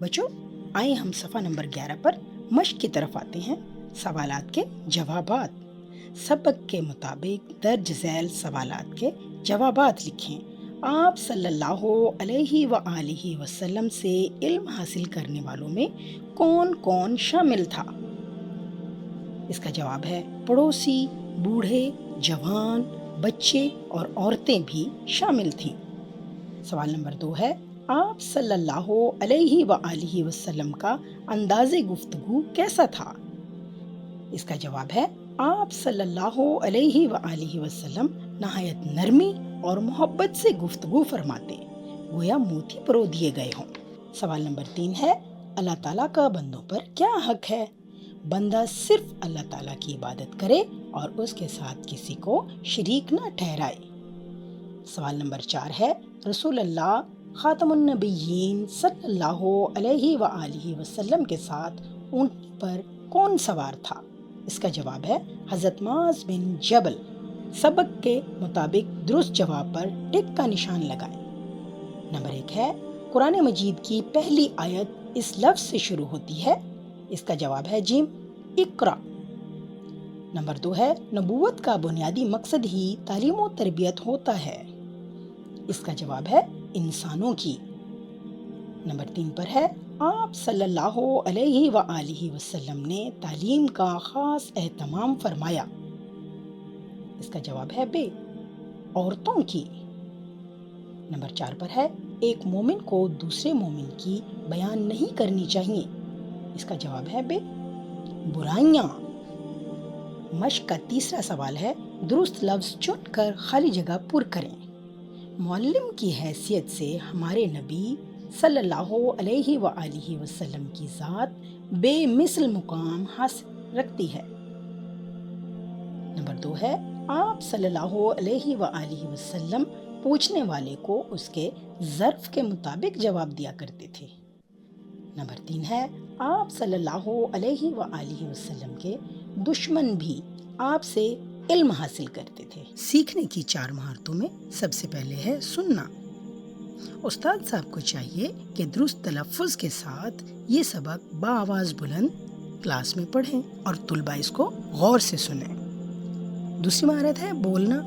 بچوں آئے ہم صفحہ نمبر 11 پر مشق کی طرف آتے ہیں۔ سوالات کے جوابات۔ سبق کے مطابق درج ذیل سوالات کے جوابات لکھیں۔ آپ صلی اللہ علیہ وآلہ وسلم سے علم حاصل کرنے والوں میں کون کون شامل تھا؟ اس کا جواب ہے پڑوسی، بوڑھے، جوان، بچے اور عورتیں بھی شامل تھیں۔ سوال نمبر 2 ہے آپ صلی اللہ علیہ وآلہ وسلم کا انداز گفتگو کیسا تھا؟ اس کا جواب ہے آپ صلی اللہ علیہ وآلہ وسلم نہایت نرمی اور محبت سے گفتگو فرماتے، گویا موتی پرو دیے گئے ہوں۔ سوال نمبر 3 ہے اللہ تعالیٰ کا بندوں پر کیا حق ہے؟ بندہ صرف اللہ تعالیٰ کی عبادت کرے اور اس کے ساتھ کسی کو شریک نہ ٹھہرائے۔ سوال نمبر 4 ہے رسول اللہ خاتم النبیین صلی اللہ علیہ وآلہ وسلم کے ساتھ اونٹ پر کون سوار تھا؟ اس کا جواب ہے حضرت معاذ بن جبل۔ سبق کے مطابق درست جواب پر ٹک کا نشان لگائیں۔ نمبر 1 ہے قرآن مجید کی پہلی آیت اس لفظ سے شروع ہوتی ہے۔ اس کا جواب ہے جیم، اقرا۔ نمبر 2 ہے نبوت کا بنیادی مقصد ہی تعلیم و تربیت ہوتا ہے۔ اس کا جواب ہے انسانوں کی۔ نمبر 3 پر ہے آپ صلی اللہ علیہ وآلہ وسلم نے تعلیم کا خاص اہتمام فرمایا۔ اس کا جواب ہے بے، عورتوں کی۔ نمبر 4 پر ہے ایک مومن کو دوسرے مومن کی بیان نہیں کرنی چاہیے۔ اس کا جواب ہے بے، برائیاں۔ مشق کا تیسرا سوال ہے درست لفظ چن کر خالی جگہ پر کریں۔ معلم کی حیثیت سے ہمارے نبی صلی اللہ علیہ وآلہ وسلم کی ذات بے مثل مقام حاصل رکھتی ہے۔ نمبر 2 ہے آپ صلی اللہ علیہ وآلہ وسلم پوچھنے والے کو اس کے ظرف کے مطابق جواب دیا کرتے تھے۔ نمبر 3 ہے آپ صلی اللہ علیہ وآلہ وسلم کے دشمن بھی آپ سے علم حاصل کرتے تھے۔ سیکھنے کی 4 مہارتوں میں سب سے پہلے ہے سننا۔ استاد صاحب کو چاہیے کہ درست تلفظ کے ساتھ یہ سبق بآواز بلند کلاس میں پڑھیں اور طلباء اس کو غور سے سنیں۔ دوسری مہارت ہے بولنا۔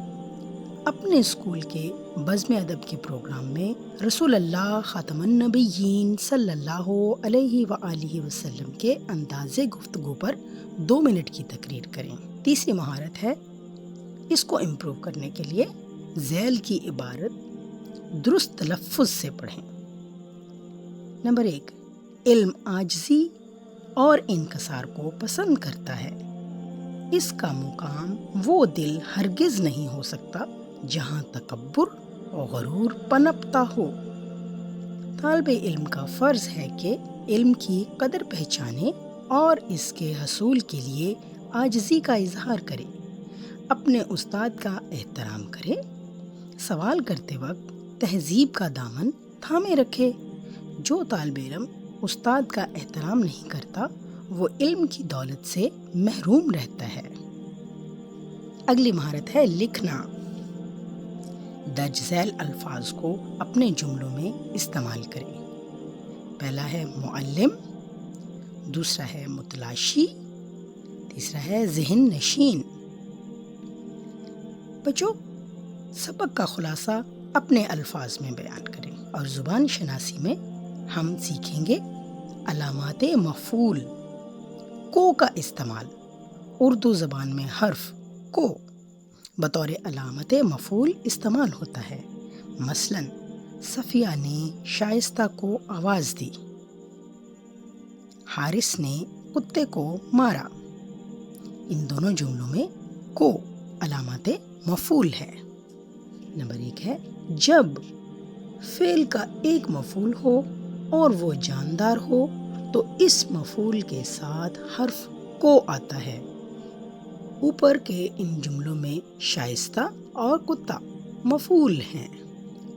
اپنے اسکول کے بزم ادب کے پروگرام میں رسول اللہ خاتم النبیین صلی اللہ علیہ وآلہ وسلم کے انداز گفتگو پر 2 منٹ کی تقریر کریں۔ تیسری مہارت ہے اس کو امپروو کرنے کے لیے ذیل کی عبارت درست تلفظ سے پڑھیں۔ نمبر 1 علم عاجزی اور انکسار کو پسند کرتا ہے۔ اس کا مقام وہ دل ہرگز نہیں ہو سکتا جہاں تکبر اور غرور پنپتا ہو۔ طالب علم کا فرض ہے کہ علم کی قدر پہچانے اور اس کے حصول کے لیے عاجزی کا اظہار کرے، اپنے استاد کا احترام کرے، سوال کرتے وقت تہذیب کا دامن تھامے رکھے۔ جو طالب علم استاد کا احترام نہیں کرتا وہ علم کی دولت سے محروم رہتا ہے۔ اگلی مہارت ہے لکھنا۔ درج ذیل الفاظ کو اپنے جملوں میں استعمال کریں۔ پہلا ہے معلم، دوسرا ہے متلاشی، تیسرا ہے ذہن نشین۔ بچوں سبق کا خلاصہ اپنے الفاظ میں بیان کریں اور زبان شناسی میں ہم سیکھیں گے علامات مفعول، کو کا استعمال۔ اردو زبان میں حرف کو بطور علامت مفعول استعمال ہوتا ہے۔ مثلاً صفیہ نے شائستہ کو آواز دی، حارث نے کتے کو مارا۔ ان دونوں جملوں میں کو علامت مفعول ہے۔ نمبر 1 ہے جب فعل کا ایک مفعول ہو اور وہ جاندار ہو تو اس مفعول کے ساتھ حرف کو آتا ہے۔ اوپر کے ان جملوں میں شائستہ اور کتا مفعول ہیں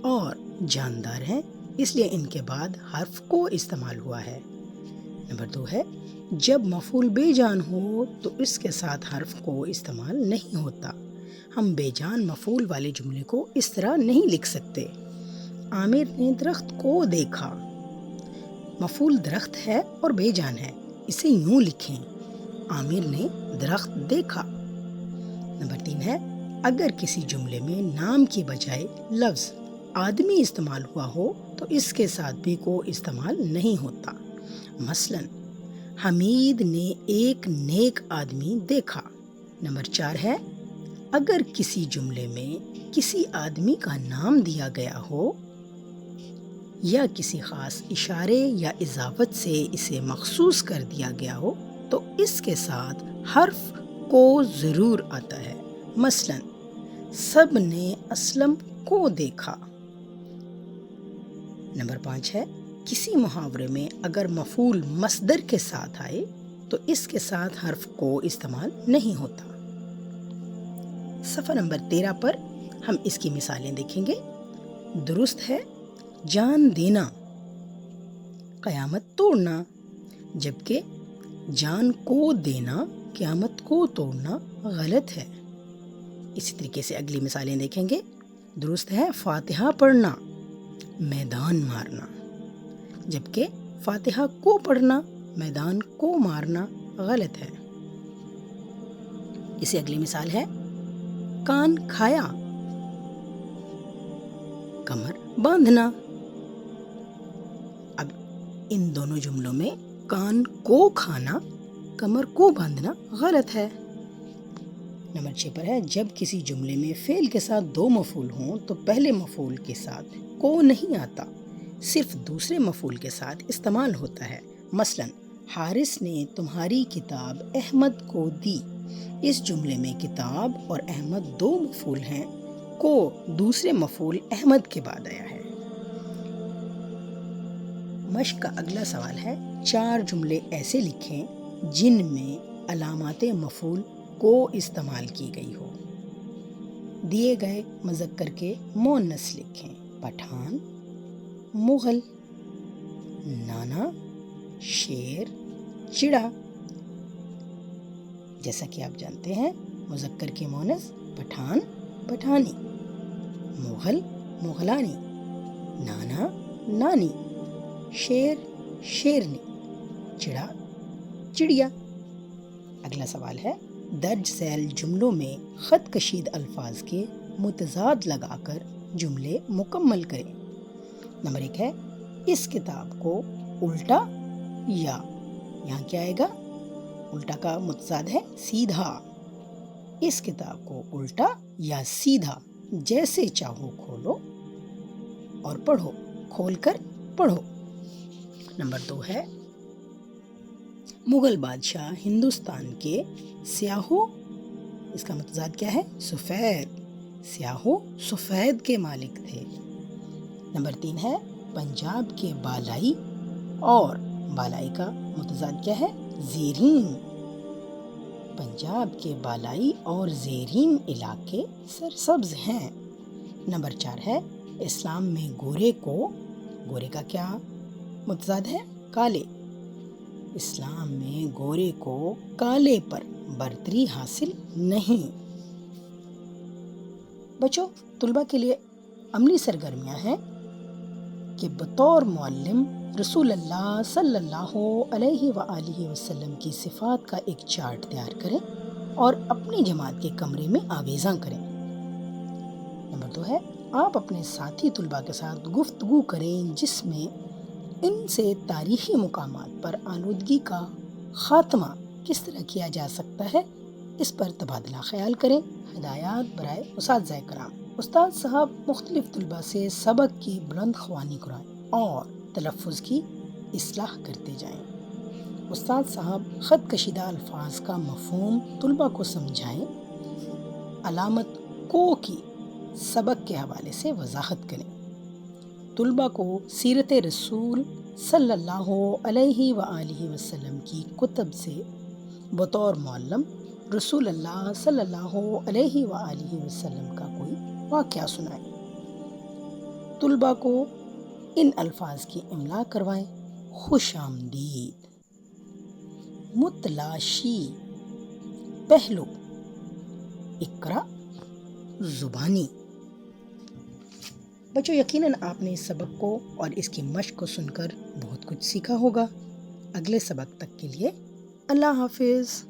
اور جاندار ہیں، اس لیے ان کے بعد حرف کو استعمال ہوا ہے۔ نمبر 2 ہے جب مفعول بے جان ہو تو اس کے ساتھ حرف کو استعمال نہیں ہوتا۔ ہم بے جان مفعول والے جملے کو اس طرح نہیں لکھ سکتے۔ عامر نے درخت کو دیکھا، مفعول درخت ہے اور بے جان ہے، اسے یوں لکھیں، عامر نے درخت دیکھا۔ نمبر 3 ہے اگر کسی جملے میں نام کی بجائے لفظ آدمی استعمال ہوا ہو تو اس کے ساتھ بھی کو استعمال نہیں ہوتا۔ مثلا حمید نے ایک نیک آدمی دیکھا۔ نمبر 4 ہے اگر کسی جملے میں کسی آدمی کا نام دیا گیا ہو یا کسی خاص اشارے یا اضافت سے اسے مخصوص کر دیا گیا ہو تو اس کے ساتھ حرف کو ضرور آتا ہے۔ مثلا سب نے اسلم کو دیکھا۔ نمبر 5 ہے کسی محاورے میں اگر مفعول مصدر کے ساتھ آئے تو اس کے ساتھ حرف کو استعمال نہیں ہوتا۔ صفحہ نمبر 13 پر ہم اس کی مثالیں دیکھیں گے۔ درست ہے جان دینا، قیامت توڑنا، جبکہ جان کو دینا قیامت کو توڑنا غلط ہے۔ اسی طریقے سے اگلی مثالیں دیکھیں گے۔ درست ہے فاتحہ پڑھنا، میدان مارنا، جبکہ فاتحہ کو پڑھنا میدان کو مارنا غلط ہے۔ اسی اگلی مثال ہے کان کھایا، کمر باندھنا۔ اب ان دونوں جملوں میں کان کو کھانا کمر کو باندھنا غلط ہے۔ نمبر 6 پر ہے جب کسی جملے میں فعل کے ساتھ 2 مفعول ہوں تو پہلے مفعول کے ساتھ کو نہیں آتا، صرف دوسرے مفعول کے ساتھ استعمال ہوتا ہے۔ مثلا حارث نے تمہاری کتاب احمد کو دی۔ اس جملے میں کتاب اور احمد 2 مفعول ہیں، کو دوسرے مفعول احمد کے بعد آیا ہے۔ مشق کا اگلا سوال ہے 4 جملے ایسے لکھیں جن میں علامات مفعول کو استعمال کی گئی ہو۔ دیے گئے مذکر کے مؤنث لکھیں، پٹھان، مغل، نانا، شیر، چڑا۔ جیسا کہ آپ جانتے ہیں مذکر کے مؤنث پٹھان، پٹھانی، مغل، مغلانی، نانا، نانی، شیر، شیرنی، چڑا، چڑیا۔ اگلا سوال ہے درج ذیل جملوں میں خط کشید الفاظ کے متضاد لگا کر جملے مکمل کریں۔ نمبر 1 ہے اس کتاب کو الٹا یا، یہاں کیا آئے گا؟ الٹا کا متضاد ہے سیدھا۔ اس کتاب کو الٹا یا سیدھا جیسے چاہو کھولو اور پڑھو، کھول کر پڑھو۔ نمبر 2 ہے مغل بادشاہ ہندوستان کے سیاہو، اس کا متضاد کیا ہے؟ سفید، سیاہو سفید کے مالک تھے۔ نمبر 3 ہے پنجاب کے بالائی، اور بالائی کا متضاد کیا ہے؟ زیرین۔ پنجاب کے بالائی اور زیرین علاقے سرسبز ہیں۔ نمبر 4 ہے اسلام میں گورے کو، گورے کا کیا متضاد ہے؟ کالے۔ اسلام میں گورے کو کالے پر برتری حاصل نہیں۔ بچوں، طلباء کے لیے عملی سرگرمیاں ہیں کہ بطور معلم رسول اللہ صلی اللہ علیہ وآلہ وسلم کی صفات کا ایک چارٹ تیار کریں اور اپنی جماعت کے کمرے میں آویزاں کریں۔ نمبر 2 ہے آپ اپنے ساتھی طلباء کے ساتھ گفتگو کریں جس میں ان سے تاریخی مقامات پر آلودگی کا خاتمہ کس طرح کیا جا سکتا ہے اس پر تبادلہ خیال کریں۔ ہدایات برائے اساتذہ کرام: استاد صاحب مختلف طلباء سے سبق کی بلند خوانی کرائیں اور تلفظ کی اصلاح کرتے جائیں۔ استاد صاحب خط کشیدہ الفاظ کا مفہوم طلباء کو سمجھائیں۔ علامت کو کی سبق کے حوالے سے وضاحت کریں۔ طلباء کو سیرت رسول صلی اللہ علیہ وآلہ وسلم کی کتب سے بطور معلم رسول اللہ صلی اللہ علیہ وآلہ وسلم کا کوئی واقعہ سنائیں۔ طلباء کو ان الفاظ کی املا کروائیں: خوش آمدید، متلاشی، پہلو، اقرا، زبانی۔ بچوں یقیناً آپ نے اس سبق کو اور اس کی مشق کو سن کر بہت کچھ سیکھا ہوگا۔ اگلے سبق تک کے لیے اللہ حافظ۔